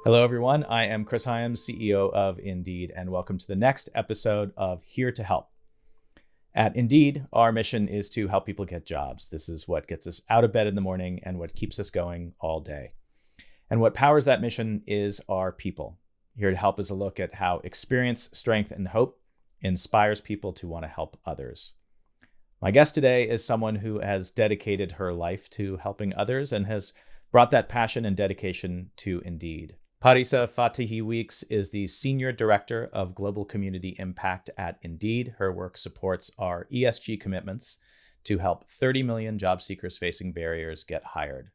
Hello, everyone. I am Chris Hyams, CEO of Indeed, and welcome to the next episode of Here to Help. At Indeed, our mission is to help people get jobs. This is what gets us out of bed in the morning and what keeps us going all day. And what powers that mission is our people. Here to Help is a look at how experience, strength, and hope inspires people to want to help others. My guest today is someone who has dedicated her life to helping others and has brought that passion and dedication to Indeed. Parisa Fatehi-Weeks is the Senior Director of Global Community Impact at Indeed. Her work supports our ESG commitments to help 30 million job seekers facing barriers get hired.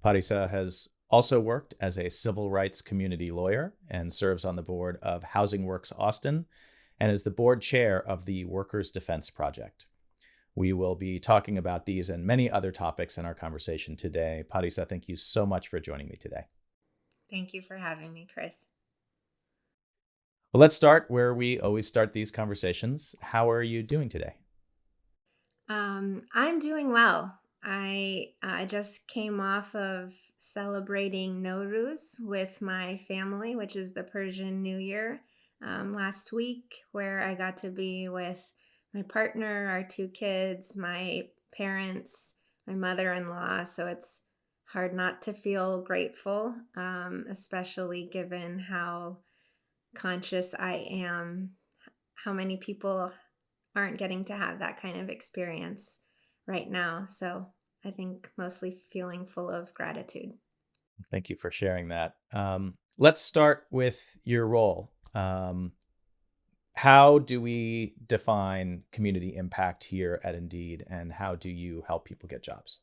Parisa has also worked as a civil rights community lawyer and serves on the board of HousingWorks Austin and is the board chair of the Workers' Defense Project. We will be talking about these and many other topics in our conversation today. Parisa, thank you so much for joining me today. Thank you for having me, Chris. Well, let's start where we always start these conversations. How are you doing today? I'm doing well. I just came off of celebrating Nowruz with my family, which is the Persian New Year, last week, where I got to be with my partner, our two kids, my parents, my mother-in-law. So it's hard not to feel grateful, especially given how conscious I am, how many people aren't getting to have that kind of experience right now. So I think mostly feeling full of gratitude. Thank you for sharing that. Let's start with your role. How do we define community impact here at Indeed, and how do you help people get jobs?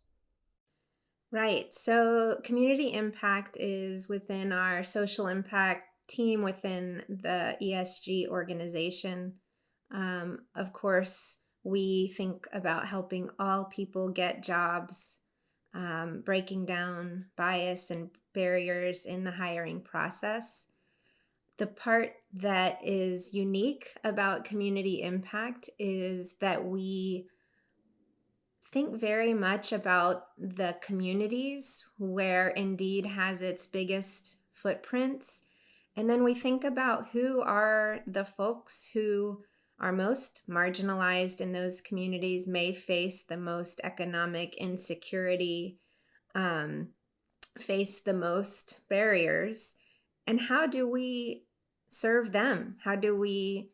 Right. So community impact is within our social impact team within the ESG organization. Of course, we think about helping all people get jobs, breaking down bias and barriers in the hiring process. The part that is unique about community impact is that we think very much about the communities where Indeed has its biggest footprints. And then we think about who are the folks who are most marginalized in those communities, may face the most economic insecurity, face the most barriers. And how do we serve them? How do we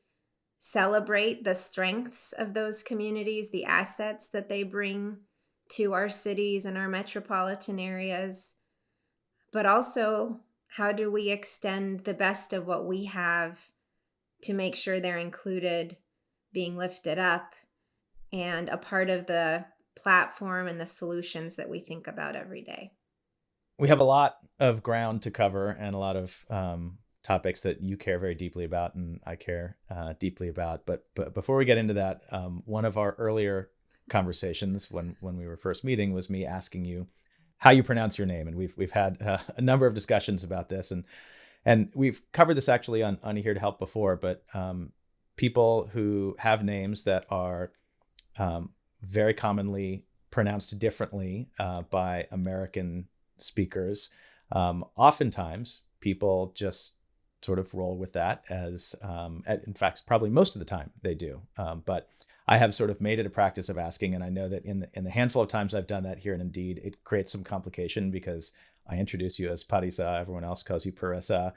celebrate the strengths of those communities, the assets that they bring to our cities and our metropolitan areas? But also, how do we extend the best of what we have to make sure they're included, being lifted up, and a part of the platform and the solutions that we think about every day? We have a lot of ground to cover and a lot of topics that you care very deeply about and I care deeply about. But before we get into that, one of our earlier conversations when we were first meeting was me asking you how you pronounce your name, and we've had a number of discussions about this, and we've covered this actually on Here to Help before. But people who have names that are very commonly pronounced differently by American speakers, oftentimes people just sort of roll with that as, in fact, probably most of the time they do. But I have sort of made it a practice of asking, and I know that in the handful of times I've done that here in Indeed, it creates some complication because I introduce you as Parisa, everyone else calls you Parisa.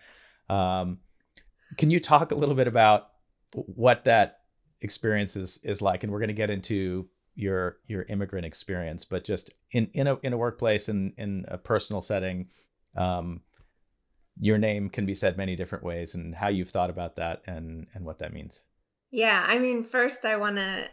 Can you talk a little bit about what that experience is like? And we're going to get into your immigrant experience, but just in a workplace and in a personal setting, your name can be said many different ways, and how you've thought about that and what that means. Yeah, I mean, first I want to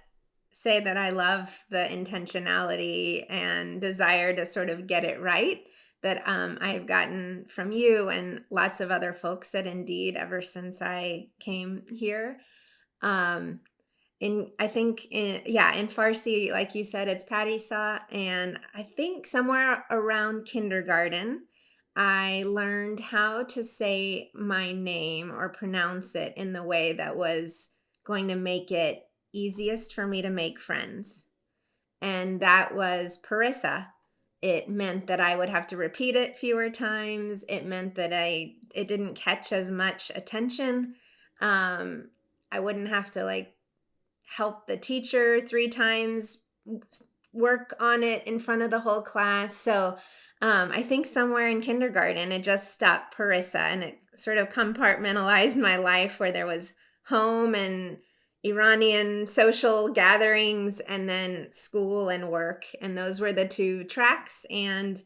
say that I love the intentionality and desire to sort of get it right that I've gotten from you and lots of other folks at Indeed ever since I came here. I think in Farsi, like you said, it's Parisa, and I think somewhere around kindergarten, I learned how to say my name or pronounce it in the way that was going to make it easiest for me to make friends. And that was Parisa. It meant that I would have to repeat it fewer times. It meant that I it didn't catch as much attention. I wouldn't have to like help the teacher 3 times, work on it in front of the whole class. So I think somewhere in kindergarten, it just stopped Parisa, and it sort of compartmentalized my life, where there was home and Iranian social gatherings, and then school and work. And those were the 2 tracks. And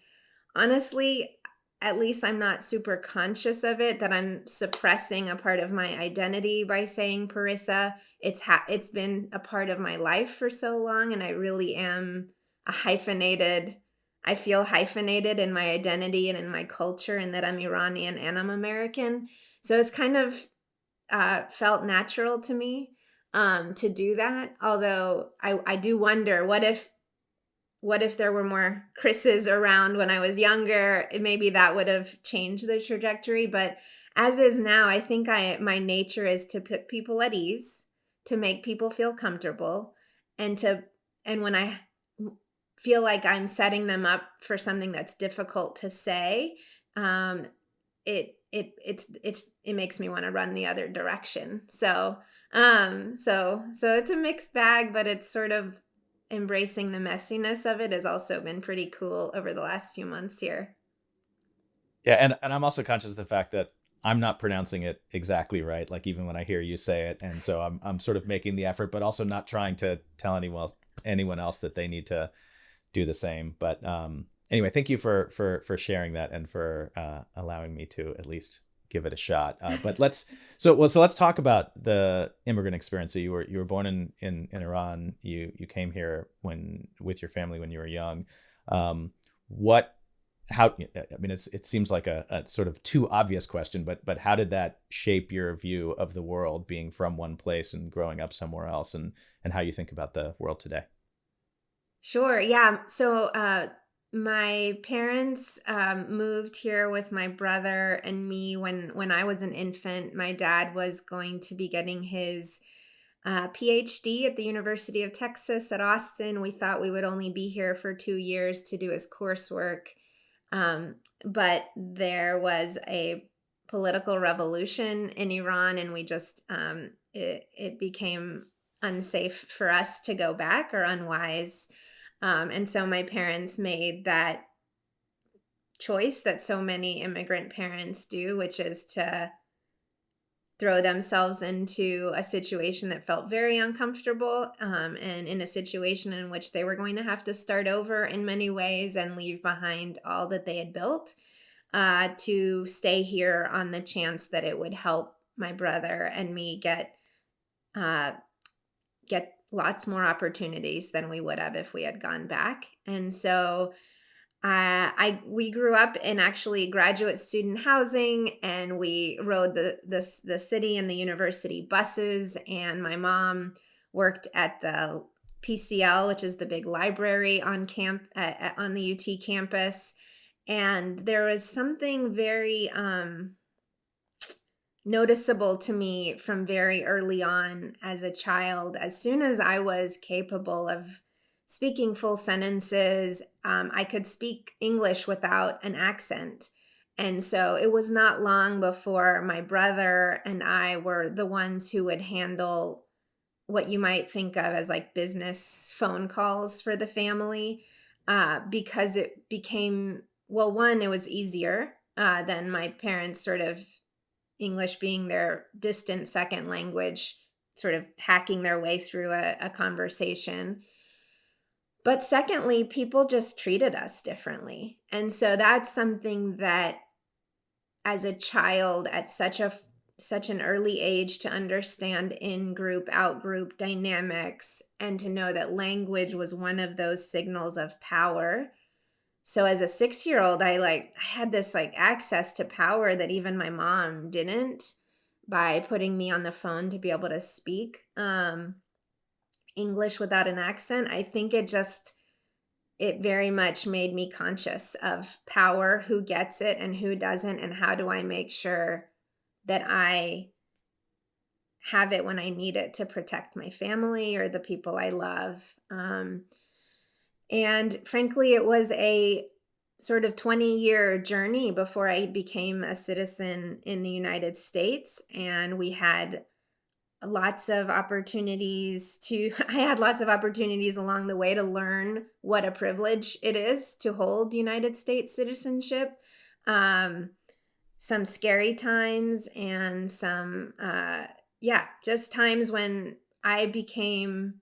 honestly, at least I'm not super conscious of it, that I'm suppressing a part of my identity by saying Parisa. It's been a part of my life for so long, and I really am I feel hyphenated in my identity and in my culture, and that I'm Iranian and I'm American. So it's kind of felt natural to me to do that. Although I do wonder, what if there were more Chris's around when I was younger? Maybe that would have changed the trajectory. But as is now, I think my nature is to put people at ease, to make people feel comfortable, and when I feel like I'm setting them up for something that's difficult to say, it makes me want to run the other direction. So it's a mixed bag, but it's sort of embracing the messiness of it has also been pretty cool over the last few months here. Yeah, and I'm also conscious of the fact that I'm not pronouncing it exactly right, like even when I hear you say it, and so I'm sort of making the effort, but also not trying to tell anyone else that they need to do the same. But anyway, thank you for sharing that, and for allowing me to at least give it a shot. But let's talk about the immigrant experience. So you were born in Iran. You came here with your family when you were young. It seems like a sort of too obvious question, but how did that shape your view of the world, being from one place and growing up somewhere else, and how you think about the world today? Sure. Yeah. So my parents moved here with my brother and me when I was an infant. My dad was going to be getting his PhD at the University of Texas at Austin. We thought we would only be here for 2 years to do his coursework. But there was a political revolution in Iran, and we just, it became unsafe for us to go back, or unwise. And so my parents made that choice that so many immigrant parents do, which is to throw themselves into a situation that felt very uncomfortable, and in a situation in which they were going to have to start over in many ways and leave behind all that they had built, to stay here on the chance that it would help my brother and me get lots more opportunities than we would have if we had gone back. And so we grew up in actually graduate student housing, and we rode the city and the university buses. And my mom worked at the PCL, which is the big library on the UT campus. And there was something very noticeable to me from very early on as a child. As soon as I was capable of speaking full sentences, I could speak English without an accent. And so it was not long before my brother and I were the ones who would handle what you might think of as like business phone calls for the family, because it became, well, one, it was easier than my parents sort of English being their distant second language, sort of hacking their way through a conversation. But secondly, people just treated us differently. And so that's something that as a child at such an early age, to understand in-group, out-group dynamics, and to know that language was one of those signals of power. So as a 6-year-old, I had this access to power that even my mom didn't, by putting me on the phone to be able to speak English without an accent. I think it very much made me conscious of power, who gets it and who doesn't, and how do I make sure that I have it when I need it to protect my family or the people I love. And frankly, it was a sort of 20-year journey before I became a citizen in the United States. And we had lots of opportunities I had lots of opportunities along the way to learn what a privilege it is to hold United States citizenship. Some scary times and some, just times when I became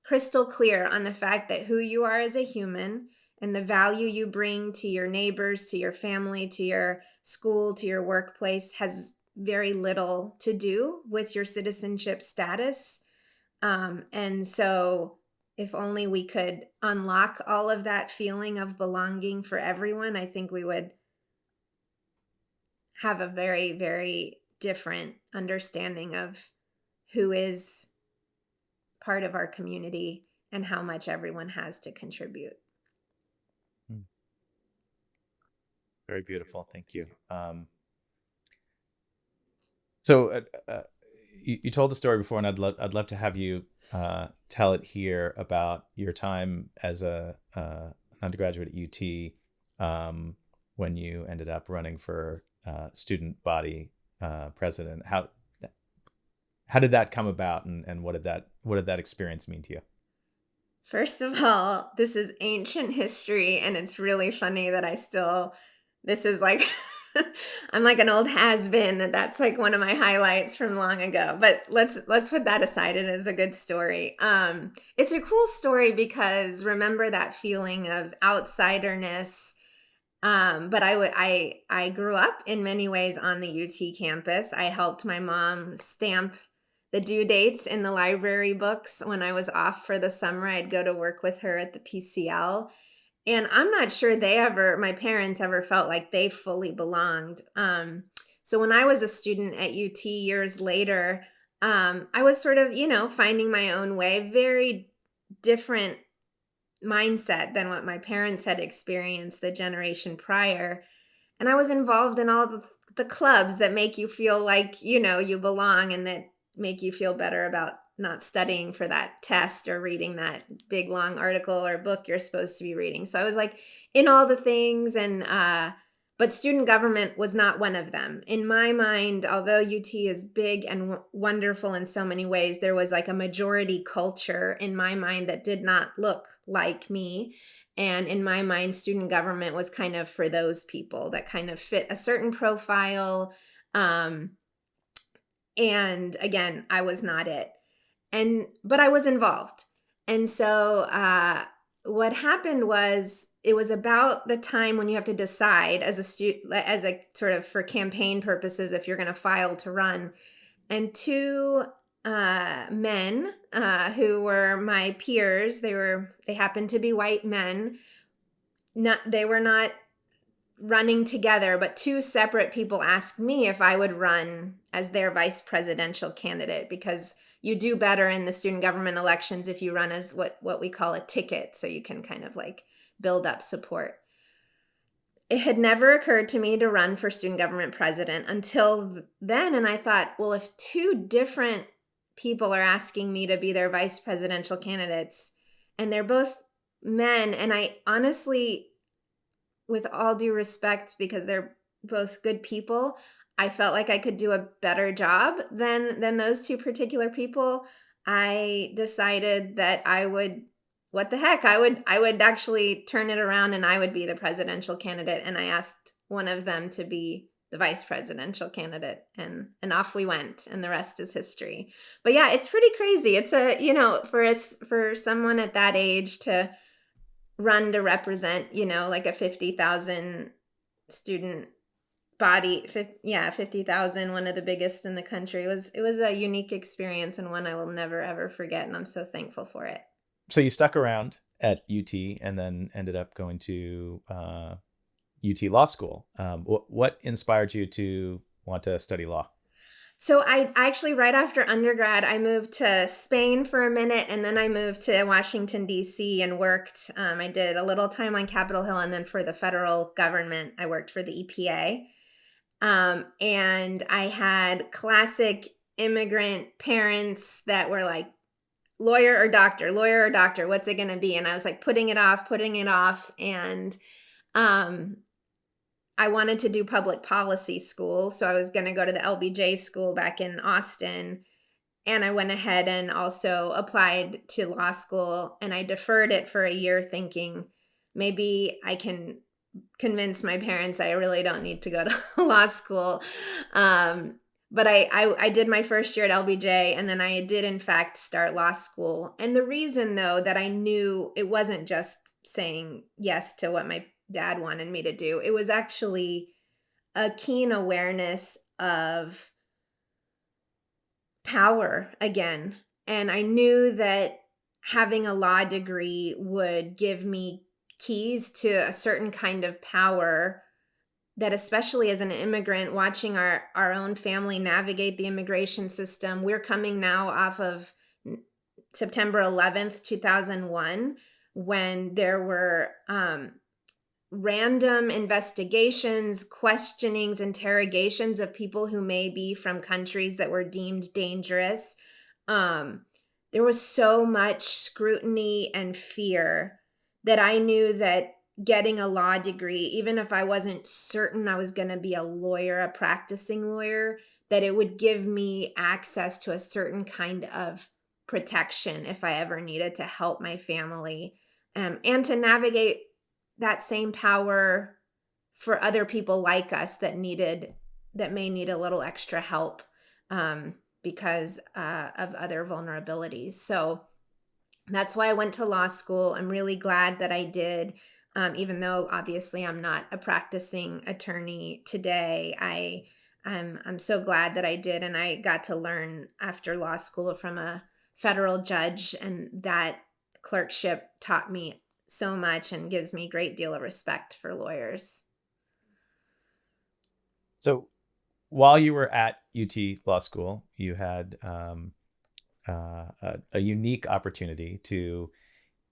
crystal clear on the fact that who you are as a human and the value you bring to your neighbors, to your family, to your school, to your workplace has very little to do with your citizenship status. And so if only we could unlock all of that feeling of belonging for everyone, I think we would have a very, very different understanding of who is part of our community and how much everyone has to contribute. Very beautiful. Thank you. So you told the story before, and I'd love to have you tell it here about your time as an undergraduate at UT when you ended up running for student body president. How did that come about, and what did that experience mean to you? First of all, this is ancient history, and it's really funny that this is like, I'm like an old has-been. That's like one of my highlights from long ago. But let's put that aside. It is a good story. It's a cool story because remember that feeling of outsiderness. But I grew up in many ways on the UT campus. I helped my mom stamp the due dates in the library books. When I was off for the summer, I'd go to work with her at the PCL. And I'm not sure my parents ever felt like they fully belonged. So when I was a student at UT years later, I was sort of, finding my own way, very different mindset than what my parents had experienced the generation prior. And I was involved in all the clubs that make you feel like, you belong and that make you feel better about not studying for that test or reading that big long article or book you're supposed to be reading. So I was like in all the things, and but student government was not one of them. In my mind, although UT is big and wonderful in so many ways, there was like a majority culture in my mind that did not look like me. And in my mind, student government was kind of for those people that kind of fit a certain profile. And again, I was not it. But I was involved. And so what happened was, it was about the time when you have to decide as a student, as a sort of for campaign purposes, if you're going to file to run. And two men who were my peers, they happened to be white men. They were not running together, but two separate people asked me if I would run as their vice presidential candidate, because you do better in the student government elections if you run as what we call a ticket, so you can kind of like build up support. It had never occurred to me to run for student government president until then, and I thought, well, if two different people are asking me to be their vice presidential candidates, and they're both men, and I honestly, with all due respect, because they're both good people, I felt like I could do a better job than those two particular people. I decided that I would actually turn it around and I would be the presidential candidate. And I asked one of them to be the vice presidential candidate, and off we went, and the rest is history. But yeah, it's pretty crazy. It's for someone at that age to run to represent, like a 50,000 student body, 50,000, one of the biggest in the country. It was a unique experience, and one I will never ever forget, and I'm so thankful for it. So you stuck around at UT and then ended up going to UT Law School. What inspired you to want to study law? So I actually, right after undergrad, I moved to Spain for a minute, and then I moved to Washington, D.C. and worked. I did a little time on Capitol Hill, and then for the federal government, I worked for the EPA. And I had classic immigrant parents that were like, lawyer or doctor, what's it going to be? And I was like putting it off. And Um, I wanted to do public policy school, so I was going to go to the LBJ school back in Austin. And I went ahead and also applied to law school, and I deferred it for a year thinking maybe I can convince my parents I really don't need to go to law school. But I did my first year at LBJ, and then I did in fact start law school. And the reason though that I knew it wasn't just saying yes to what my dad wanted me to do, it was actually a keen awareness of power again. And I knew that having a law degree would give me keys to a certain kind of power that, especially as an immigrant, watching our own family navigate the immigration system. We're coming now off of September 11th, 2001, when there were random investigations, questionings, interrogations of people who may be from countries that were deemed dangerous. There was so much scrutiny and fear that I knew that getting a law degree, even if I wasn't certain I was going to be a lawyer, a practicing lawyer, that it would give me access to a certain kind of protection if I ever needed to help my family, and to navigate that same power for other people like us that may need a little extra help because of other vulnerabilities. So that's why I went to law school. I'm really glad that I did. Even though obviously I'm not a practicing attorney today, I'm so glad that I did, and I got to learn after law school from a federal judge, and that clerkship taught me so much and gives me a great deal of respect for lawyers. So while you were at UT Law School, you had a unique opportunity to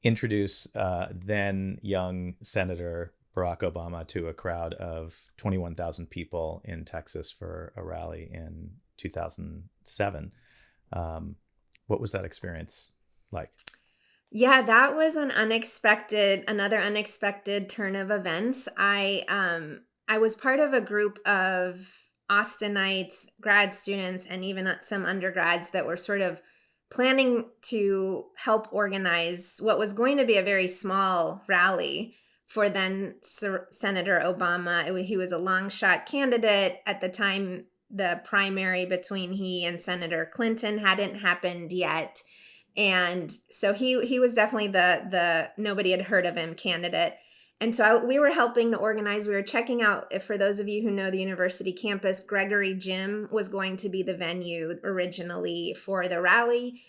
introduce then young Senator Barack Obama to a crowd of 21,000 people in Texas for a rally in 2007. What was that experience like? Yeah, that was another unexpected turn of events. I was part of a group of Austinites, grad students, and even some undergrads that were sort of planning to help organize what was going to be a very small rally for then Senator Obama. He was a long shot candidate at the time. The primary between he and Senator Clinton hadn't happened yet. And so he was definitely the nobody had heard of him candidate. And so we were helping to organize. We were checking out, if for those of you who know the university campus, Gregory Gym was going to be the venue originally for the rally.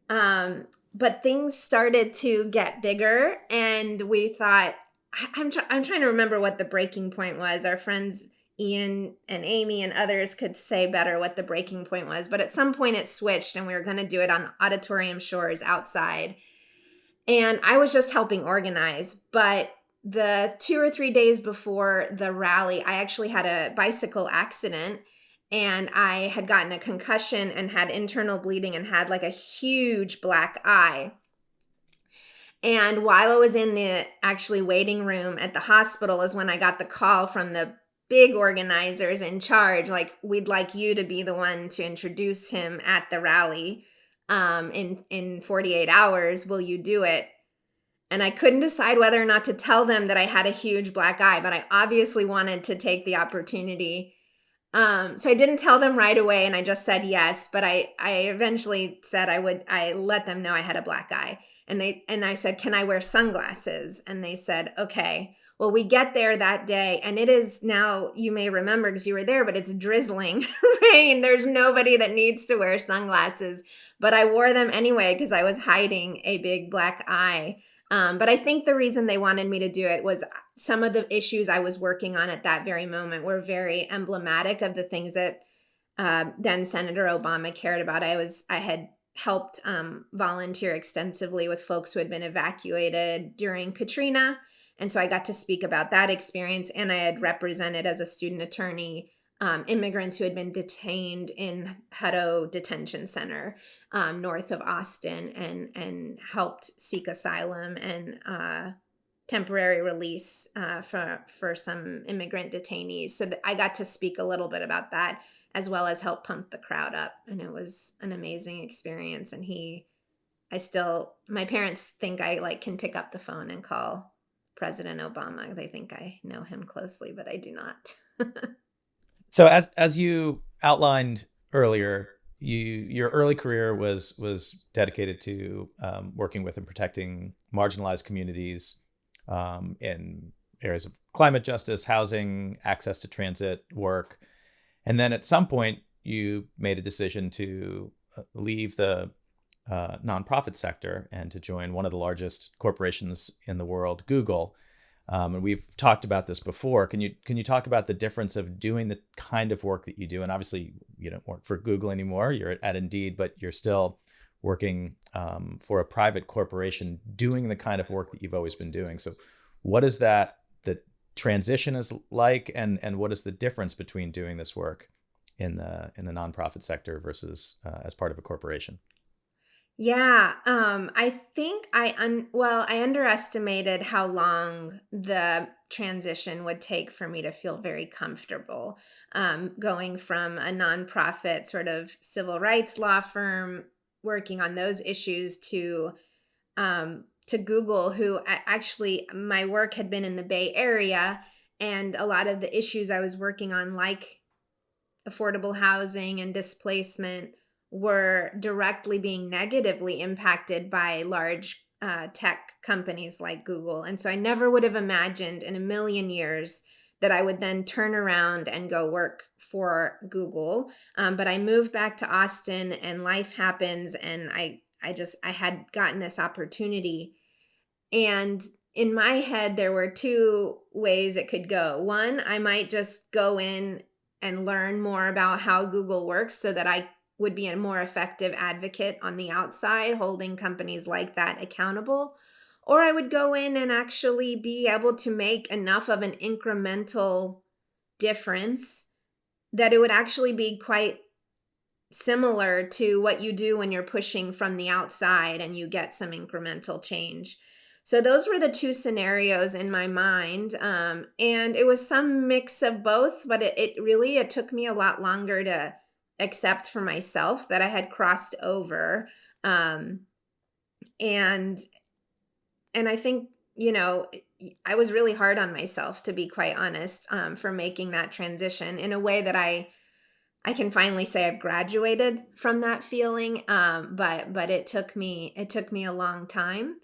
But things started to get bigger, and we thought, I'm trying to remember what the breaking point was. Our friends Ian and Amy and others could say better what the breaking point was. But at some point it switched, and we were going to do it on Auditorium Shores outside. And I was just helping organize. But the 2 or 3 days before the rally, I actually had a bicycle accident, and I had gotten a concussion and had internal bleeding and had like a huge black eye. And while I was in the actually waiting room at the hospital is when I got the call from the big organizers in charge, like, we'd like you to be the one to introduce him at the rally in 48 hours. Will you do it? And I couldn't decide whether or not to tell them that I had a huge black eye, but I obviously wanted to take the opportunity. So I didn't tell them right away, and I just said yes, but I eventually said I let them know I had a black eye. And I said, can I wear sunglasses? And they said, okay. Well, we get there that day, and it is now, you may remember because you were there, but it's drizzling rain. There's nobody that needs to wear sunglasses, but I wore them anyway because I was hiding a big black eye. But I think the reason they wanted me to do it was some of the issues I was working on at that very moment were very emblematic of the things that then Senator Obama cared about. I had helped volunteer extensively with folks who had been evacuated during Katrina. And so I got to speak about that experience, and I had represented as a student attorney immigrants who had been detained in Hutto Detention Center north of Austin, and helped seek asylum and temporary release for some immigrant detainees. So I got to speak a little bit about that, as well as help pump the crowd up. And it was an amazing experience. And my parents think I like can pick up the phone and call President Obama. They think I know him closely, but I do not. So as you outlined earlier, your early career was dedicated to working with and protecting marginalized communities in areas of climate justice, housing, access to transit, work. And then at some point, you made a decision to leave the nonprofit sector and to join one of the largest corporations in the world, Google. And we've talked about this before. Can you talk about the difference of doing the kind of work that you do? And obviously, you don't work for Google anymore. You're at Indeed, but you're still working for a private corporation, doing the kind of work that you've always been doing. So, what is the transition is like, and what is the difference between doing this work in the nonprofit sector versus as part of a corporation? Yeah, I think I underestimated how long the transition would take for me to feel very comfortable, going from a nonprofit sort of civil rights law firm working on those issues to Google, who actually my work had been in the Bay Area, and a lot of the issues I was working on, like affordable housing and displacement, were directly being negatively impacted by large tech companies like Google. And so I never would have imagined in a million years that I would then turn around and go work for Google. But I moved back to Austin, and life happens, and I had gotten this opportunity. And in my head, there were two ways it could go. One, I might just go in and learn more about how Google works so that I would be a more effective advocate on the outside, holding companies like that accountable. Or I would go in and actually be able to make enough of an incremental difference that it would actually be quite similar to what you do when you're pushing from the outside and you get some incremental change. So those were the two scenarios in my mind. And it was some mix of both, but it took me a lot longer to accept for myself that I had crossed over. And I think, I was really hard on myself, to be quite honest, for making that transition in a way that I can finally say I've graduated from that feeling. But it took me a long time.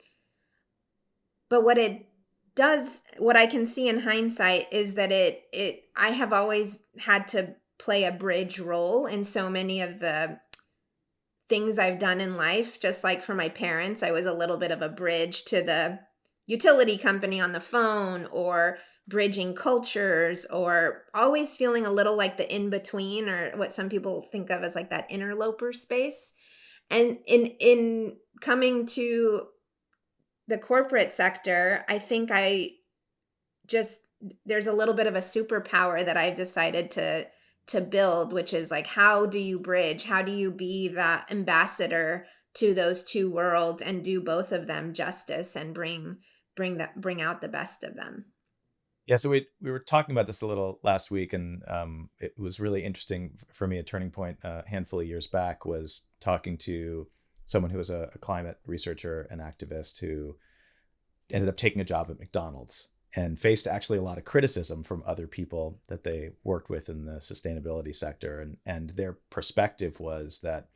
But what I can see in hindsight is that I have always had to play a bridge role in so many of the things I've done in life. Just like for my parents, I was a little bit of a bridge to the utility company on the phone, or bridging cultures, or always feeling a little like the in-between, or what some people think of as like that interloper space. And in coming to the corporate sector, I think there's a little bit of a superpower that I've decided to build, which is like, how do you bridge? How do you be that ambassador to those two worlds and do both of them justice and bring out the best of them? Yeah, so we were talking about this a little last week, and it was really interesting for me. A turning point a handful of years back was talking to someone who was a climate researcher and activist who ended up taking a job at McDonald's and faced actually a lot of criticism from other people that they worked with in the sustainability sector. And their perspective was that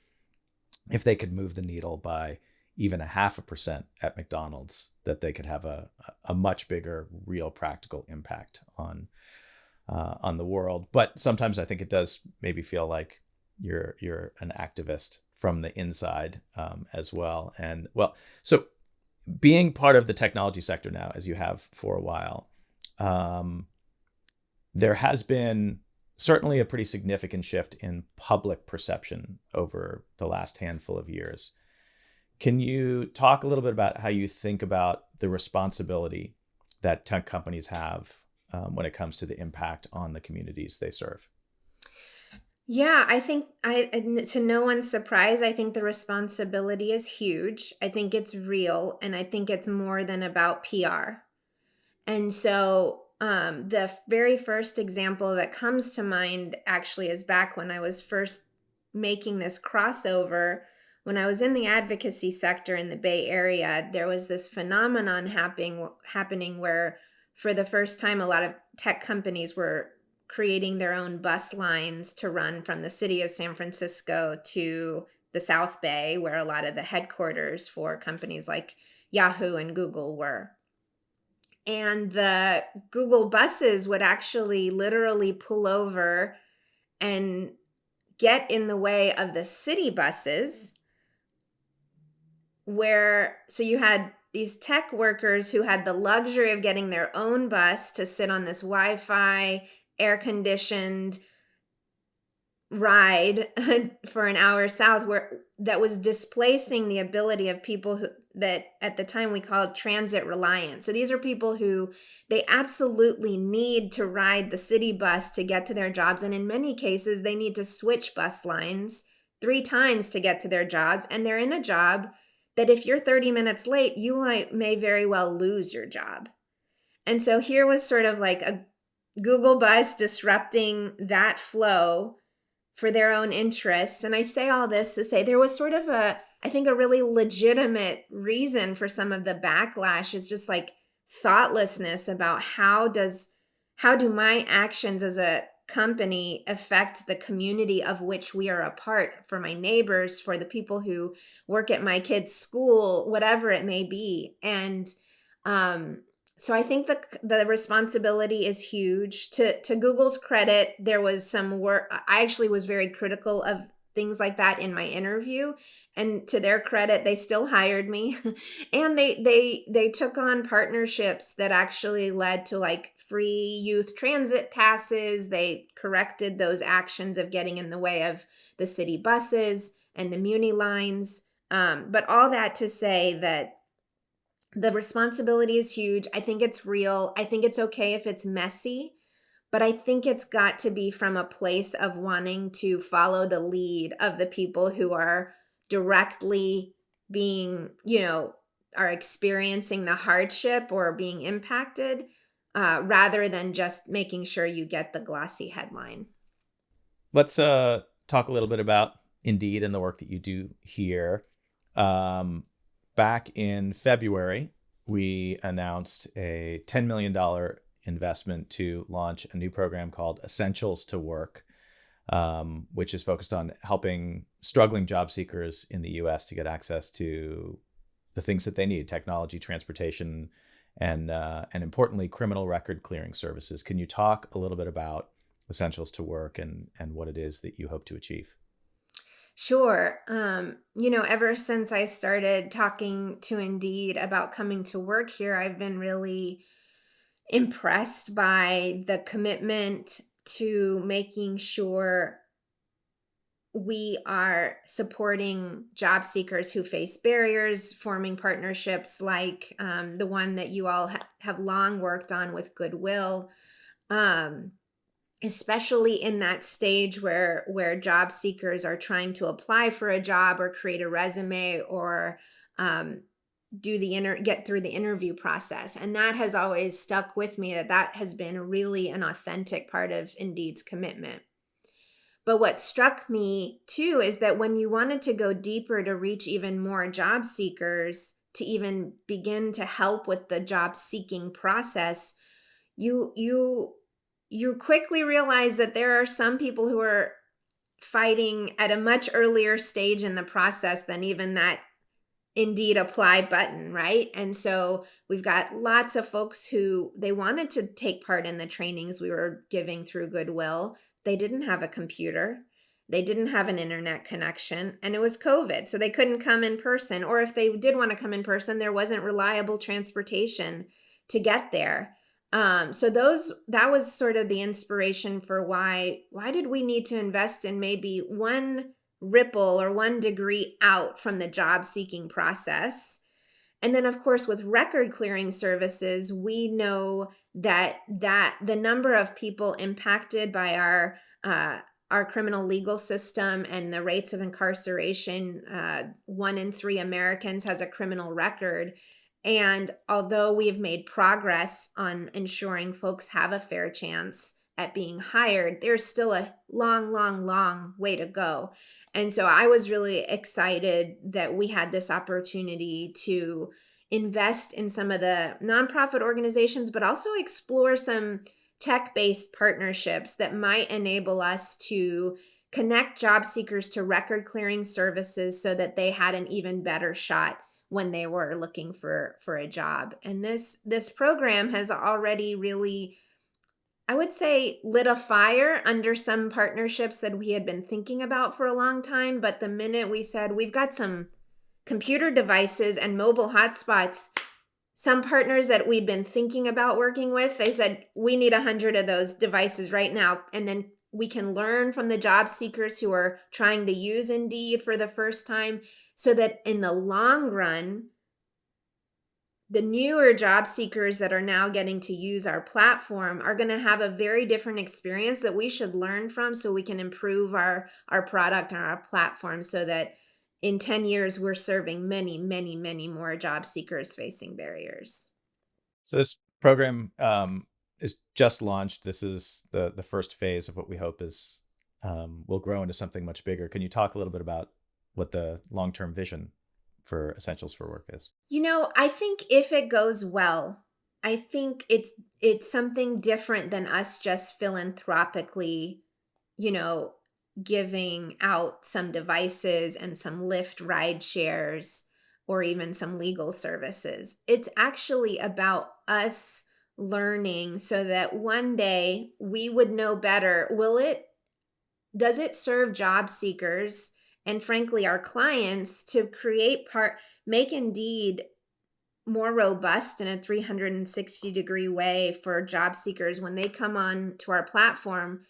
if they could move the needle by even 0.5% at McDonald's, that they could have a much bigger, real practical impact on the world. But sometimes I think it does maybe feel like you're an activist from the inside as well. And so being part of the technology sector now, as you have for a while, there has been certainly a pretty significant shift in public perception over the last handful of years. Can you talk a little bit about how you think about the responsibility that tech companies have when it comes to the impact on the communities they serve? Yeah, I think to no one's surprise, I think the responsibility is huge. I think it's real, and I think it's more than about PR. And so the very first example that comes to mind actually is back when I was first making this crossover. When I was in the advocacy sector in the Bay Area, there was this phenomenon happening where for the first time, a lot of tech companies were creating their own bus lines to run from the city of San Francisco to the South Bay, where a lot of the headquarters for companies like Yahoo and Google were. And the Google buses would actually literally pull over and get in the way of the city buses, so you had these tech workers who had the luxury of getting their own bus to sit on this Wi-Fi, air-conditioned ride for an hour south, that was displacing the ability of people that at the time we called transit reliant. So these are people who they absolutely need to ride the city bus to get to their jobs. And in many cases, they need to switch bus lines 3 times to get to their jobs. And they're in a job that if you're 30 minutes late, you may very well lose your job. And so here was sort of like a Google bus disrupting that flow for their own interests. And I say all this to say there was sort of I think a really legitimate reason for some of the backlash is just like thoughtlessness about how do my actions as a company affect the community of which we are a part, for my neighbors, for the people who work at my kids' school, whatever it may be. And so I think the responsibility is huge. To Google's credit, there was some work. I actually was very critical of things like that in my interview. And to their credit, they still hired me. And they took on partnerships that actually led to like free youth transit passes. They corrected those actions of getting in the way of the city buses and the Muni lines. But all that to say that the responsibility is huge. I think it's real. I think it's okay if it's messy, but I think it's got to be from a place of wanting to follow the lead of the people who are directly being, are experiencing the hardship or being impacted, rather than just making sure you get the glossy headline. Let's talk a little bit about Indeed and the work that you do here. Back in February, we announced a $10 million investment to launch a new program called Essentials to Work, which is focused on helping struggling job seekers in the U.S. to get access to the things that they need: technology, transportation, and importantly, criminal record clearing services. Can you talk a little bit about Essentials to Work and what it is that you hope to achieve? Sure. Ever since I started talking to Indeed about coming to work here, I've been really impressed by the commitment to making sure we are supporting job seekers who face barriers, forming partnerships like the one that you all have long worked on with Goodwill. Especially in that stage where job seekers are trying to apply for a job or create a resume or get through the interview process. And that has always stuck with me, that has been really an authentic part of Indeed's commitment. But what struck me too is that when you wanted to go deeper to reach even more job seekers, to even begin to help with the job seeking process, you quickly realize that there are some people who are fighting at a much earlier stage in the process than even that Indeed apply button, right? And so we've got lots of folks who they wanted to take part in the trainings we were giving through Goodwill. They didn't have a computer. They didn't have an internet connection, and it was COVID, so they couldn't come in person. Or if they did want to come in person, there wasn't reliable transportation to get there. So that was sort of the inspiration for why did we need to invest in maybe one ripple or 1 degree out from the job seeking process. And then of course with record clearing services, we know that the number of people impacted by our criminal legal system and the rates of incarceration, 1 in 3 Americans has a criminal record. And although we have made progress on ensuring folks have a fair chance at being hired, there's still a long, long, long way to go. And so I was really excited that we had this opportunity to invest in some of the nonprofit organizations, but also explore some tech-based partnerships that might enable us to connect job seekers to record clearing services so that they had an even better shot when they were looking for a job. And this program has already really, I would say, lit a fire under some partnerships that we had been thinking about for a long time. But the minute we said we've got some computer devices and mobile hotspots, some partners that we'd been thinking about working with, they said, we need 100 of those devices right now. And then we can learn from the job seekers who are trying to use Indeed for the first time, so that in the long run, the newer job seekers that are now getting to use our platform are going to have a very different experience that we should learn from, so we can improve our product and our platform, so that in 10 years, we're serving many, many, many more job seekers facing barriers. So this program is just launched. This is the first phase of what we hope is will grow into something much bigger. Can you talk a little bit about what the long-term vision for Essentials for Work is? I think if it goes well, I think it's something different than us just philanthropically, giving out some devices and some Lyft ride shares or even some legal services. It's actually about us learning so that one day we would know better. Does it serve job seekers and frankly our clients to make Indeed more robust in a 360-degree way for job seekers when they come on to our platform?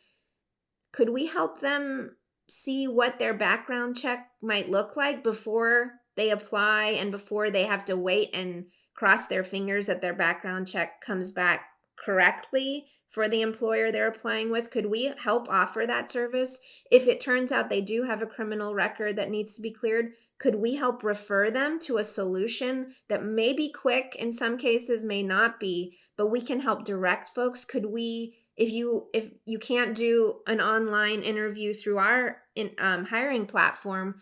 Could we help them see what their background check might look like before they apply and before they have to wait and cross their fingers that their background check comes back correctly for the employer they're applying with? Could we help offer that service? If it turns out they do have a criminal record that needs to be cleared, could we help refer them to a solution that may be quick, in some cases may not be, but we can help direct folks? Could we, if you can't do an online interview through our hiring platform,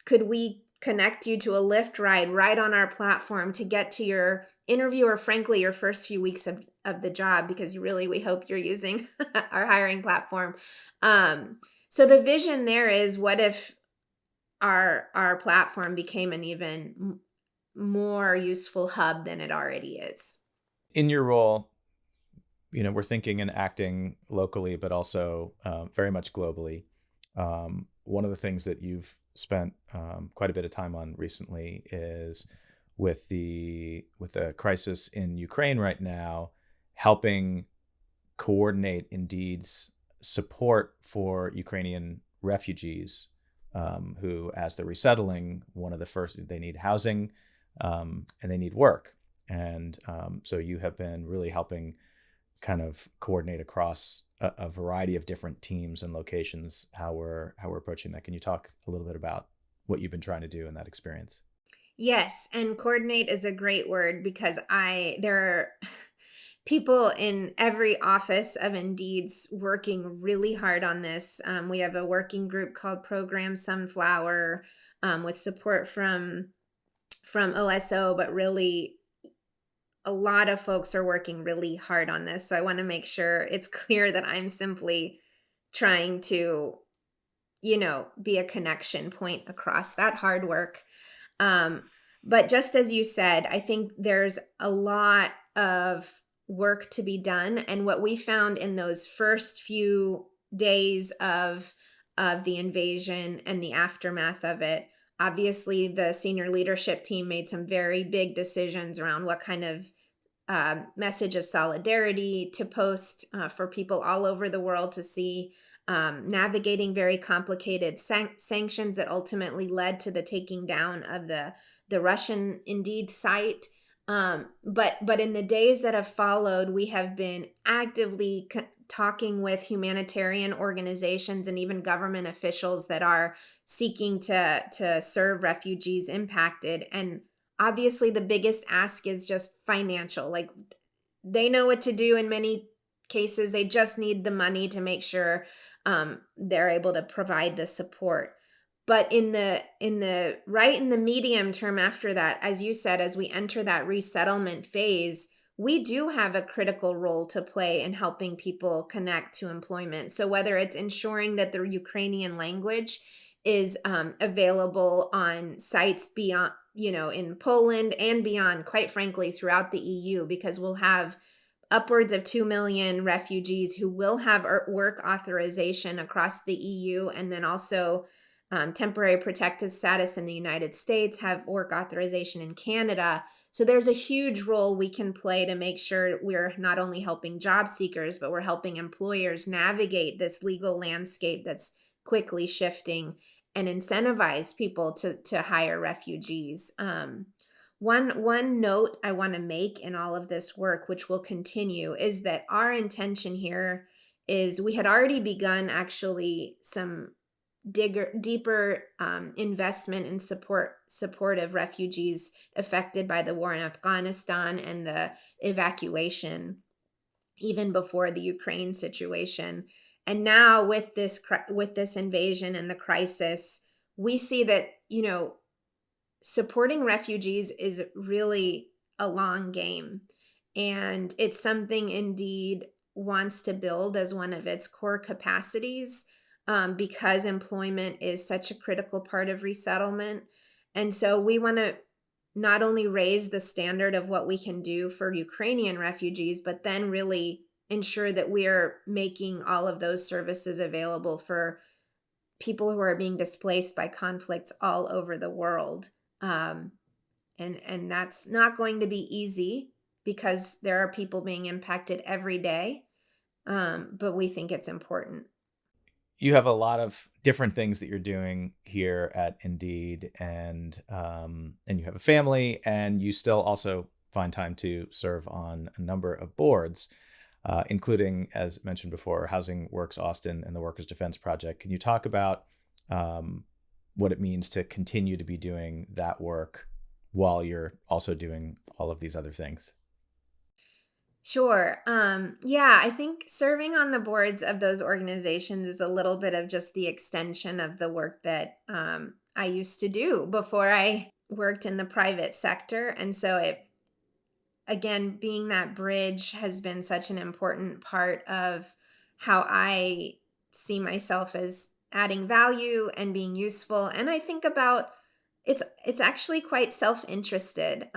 could we connect you to a Lyft ride right on our platform to get to your interview, or frankly your first few weeks of the job, because we hope you're using our hiring platform. So the vision there is, what if our platform became an even more useful hub than it already is? In your role, we're thinking and acting locally, but also very much globally. One of the things that you've spent quite a bit of time on recently is with the crisis in Ukraine right now, helping coordinate Indeed's support for Ukrainian refugees who, as they're resettling, one of the first, they need housing and they need work. And so you have been really helping kind of coordinate across a variety of different teams and locations how we're approaching that. Can you talk a little bit about what you've been trying to do in that experience? Yes, and coordinate is a great word, because there are people in every office of Indeed's working really hard on this. We have a working group called Program Sunflower with support from OSO, but really a lot of folks are working really hard on this. So I want to make sure it's clear that I'm simply trying to, be a connection point across that hard work. But just as you said, I think there's a lot of work to be done. And what we found in those first few days of the invasion and the aftermath of it, obviously the senior leadership team made some very big decisions around what kind of message of solidarity to post for people all over the world to see, navigating very complicated sanctions that ultimately led to the taking down of the Russian Indeed site. But in the days that have followed, we have been actively talking with humanitarian organizations and even government officials that are seeking to serve refugees impacted. And obviously the biggest ask is just financial. Like, they know what to do in many cases. They just need the money to make sure they're able to provide the support. But in the medium term after that, as you said, as we enter that resettlement phase, we do have a critical role to play in helping people connect to employment. So whether it's ensuring that the Ukrainian language is available on sites beyond, in Poland and beyond, quite frankly, throughout the EU, because we'll have upwards of 2 million refugees who will have work authorization across the EU, and then also temporary protected status in the United States, have work authorization in Canada. So there's a huge role we can play to make sure we're not only helping job seekers, but we're helping employers navigate this legal landscape that's quickly shifting and incentivize people to hire refugees. One note I want to make in all of this work, which will continue, is that our intention here is we had already begun actually some deeper investment and support of refugees affected by the war in Afghanistan and the evacuation, even before the Ukraine situation. And now with this invasion and the crisis, we see that, supporting refugees is really a long game. And it's something Indeed wants to build as one of its core capacities, because employment is such a critical part of resettlement. And so we want to not only raise the standard of what we can do for Ukrainian refugees, but then really ensure that we are making all of those services available for people who are being displaced by conflicts all over the world. And that's not going to be easy, because there are people being impacted every day. But we think it's important. You have a lot of different things that you're doing here at Indeed, and you have a family, and you still also find time to serve on a number of boards, including, as mentioned before, HousingWorks Austin and the Workers Defense Project. Can you talk about what it means to continue to be doing that work while you're also doing all of these other things? Sure. Yeah, I think serving on the boards of those organizations is a little bit of just the extension of the work that I used to do before I worked in the private sector. And so again, being that bridge has been such an important part of how I see myself as adding value and being useful. And I think about it's actually quite self-interested.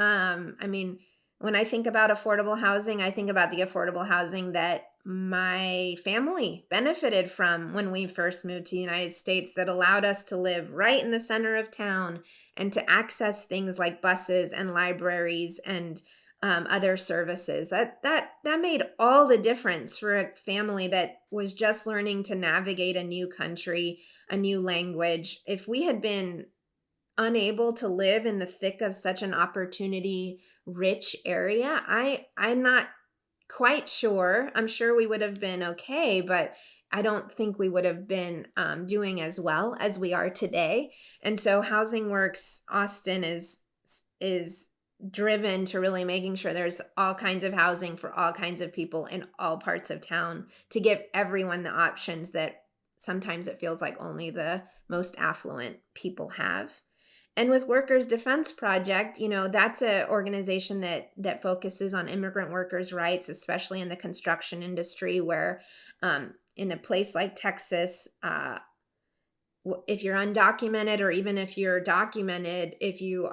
When I think about affordable housing, I think about the affordable housing that my family benefited from when we first moved to the United States, that allowed us to live right in the center of town and to access things like buses and libraries and other services. That made all the difference for a family that was just learning to navigate a new country, a new language. If we had been unable to live in the thick of such an opportunity rich area, I'm not quite sure. I'm sure we would have been okay, but I don't think we would have been doing as well as we are today. And so HousingWorks Austin is driven to really making sure there's all kinds of housing for all kinds of people in all parts of town, to give everyone the options that sometimes it feels like only the most affluent people have. And with Workers Defense Project, that's an organization that focuses on immigrant workers' rights, especially in the construction industry, where in a place like Texas, if you're undocumented, or even if you're documented, if you're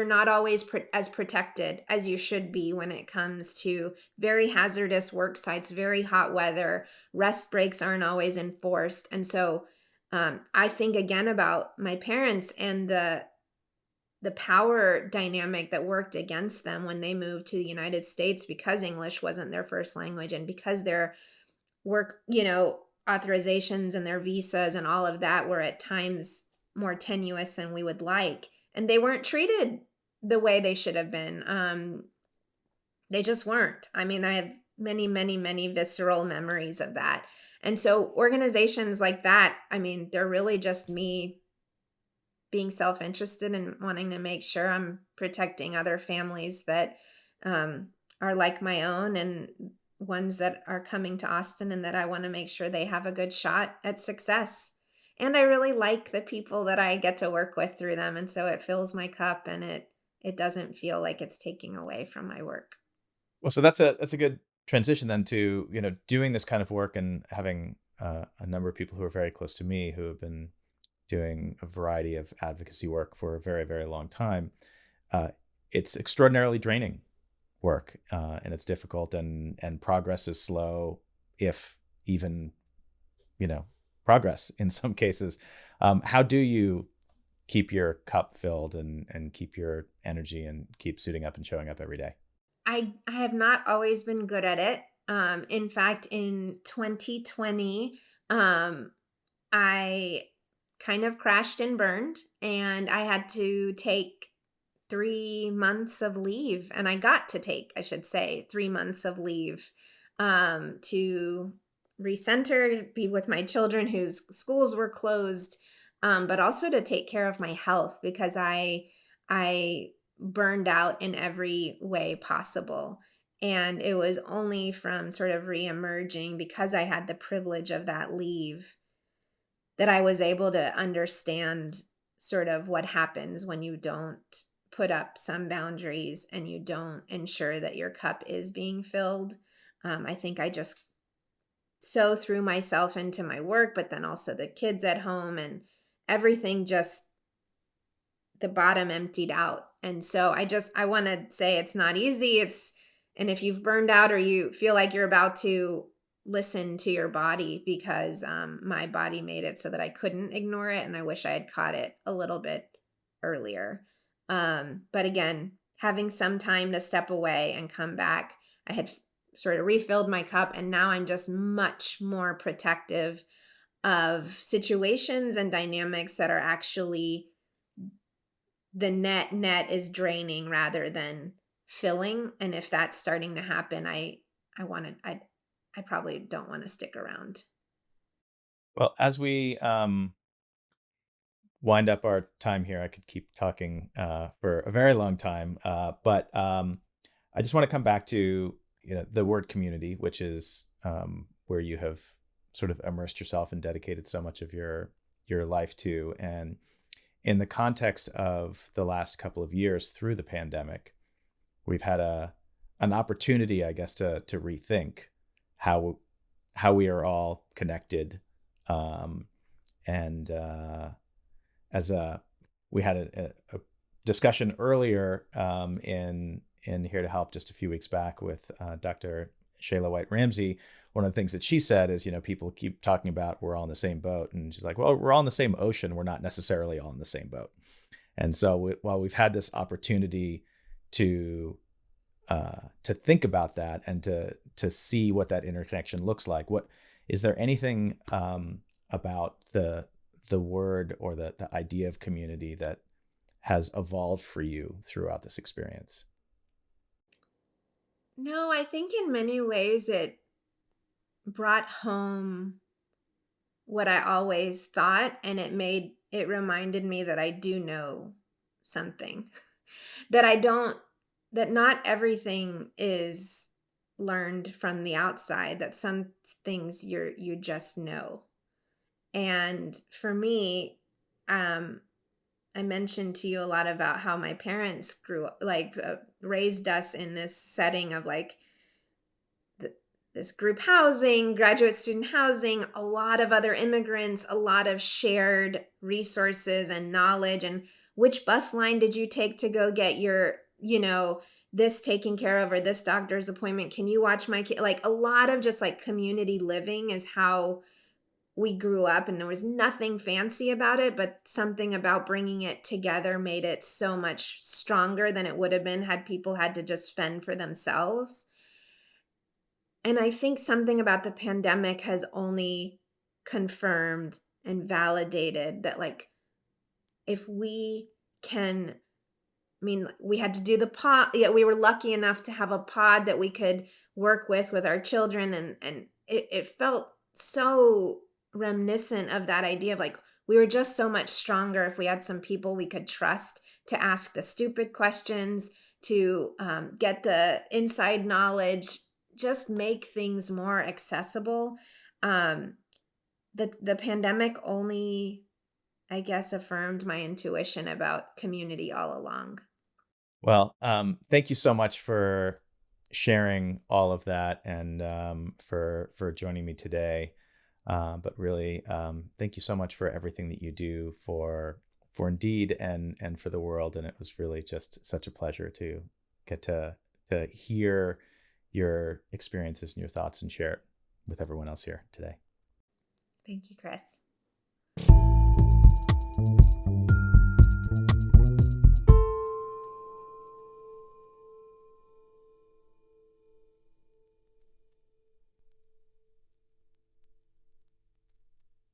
not always as protected as you should be when it comes to very hazardous work sites, very hot weather. Rest breaks aren't always enforced. And so I think again about my parents and the power dynamic that worked against them when they moved to the United States, because English wasn't their first language, and because their work, authorizations and their visas and all of that were at times more tenuous than we would like. And they weren't treated the way they should have been. They just weren't. I have many, many, many visceral memories of that. And so organizations like that, they're really just me being self-interested and wanting to make sure I'm protecting other families that are like my own, and ones that are coming to Austin, and that I want to make sure they have a good shot at success. And I really like the people that I get to work with through them. And so it fills my cup, and it doesn't feel like it's taking away from my work. Well, so that's a good transition then to, doing this kind of work and having a number of people who are very close to me who have been doing a variety of advocacy work for a very, very long time. Uh, it's extraordinarily draining work, and it's difficult, and progress is slow, if even, progress in some cases. How do you keep your cup filled and keep your energy and keep suiting up and showing up every day? I have not always been good at it. In fact, in 2020, I kind of crashed and burned, and I had to take 3 months of leave. And I got to take, I should say, 3 months of leave to recenter, be with my children whose schools were closed, but also to take care of my health, because I burned out in every way possible. And it was only from sort of reemerging, because I had the privilege of that leave, that I was able to understand sort of what happens when you don't put up some boundaries and you don't ensure that your cup is being filled. I think I just so threw myself into my work, but then also the kids at home, and everything just, the bottom emptied out. And so I want to say it's not easy. And if you've burned out or you feel like you're about to, listen to your body, because my body made it so that I couldn't ignore it. And I wish I had caught it a little bit earlier. But again, having some time to step away and come back, I had sort of refilled my cup, and now I'm just much more protective of situations and dynamics that are actually, the net is draining rather than filling. And if that's starting to happen, I probably don't want to stick around. Well, as we wind up our time here, I could keep talking for a very long time, but I just want to come back to the word community, which is where you have sort of immersed yourself and dedicated so much of your life to. And in the context of the last couple of years through the pandemic, we've had an opportunity, I guess, to rethink how we are all connected. And we had a discussion earlier in Here to Help just a few weeks back with Dr. Shayla White Ramsey. One of the things that she said is, people keep talking about we're all in the same boat, and she's like, well, we're all in the same ocean. We're not necessarily all in the same boat. And so while we've had this opportunity to think about that and to see what that interconnection looks like, is there anything about the word or the idea of community that has evolved for you throughout this experience? No, I think in many ways it brought home what I always thought, and it reminded me that I do know something, that not everything is learned from the outside, that some things you just know. And for me, I mentioned to you a lot about how my parents raised us in this setting of this group housing, graduate student housing, a lot of other immigrants, a lot of shared resources and knowledge. And which bus line did you take to go get your, this taken care of, or this doctor's appointment? Can you watch my kid? Like, a lot of just community living is how we grew up, and there was nothing fancy about it, but something about bringing it together made it so much stronger than it would have been had people had to just fend for themselves. And I think something about the pandemic has only confirmed and validated that, if we can, we had to do the pod, we were lucky enough to have a pod that we could work with our children. And it felt so reminiscent of that idea of we were just so much stronger if we had some people we could trust to ask the stupid questions, to get the inside knowledge, just make things more accessible. The pandemic only, I guess, affirmed my intuition about community all along. Well, thank you so much for sharing all of that, and for joining me today. But really, thank you so much for everything that you do for Indeed and for the world. And it was really just such a pleasure to get to hear your experiences and your thoughts and share it with everyone else here today. Thank you, Chris.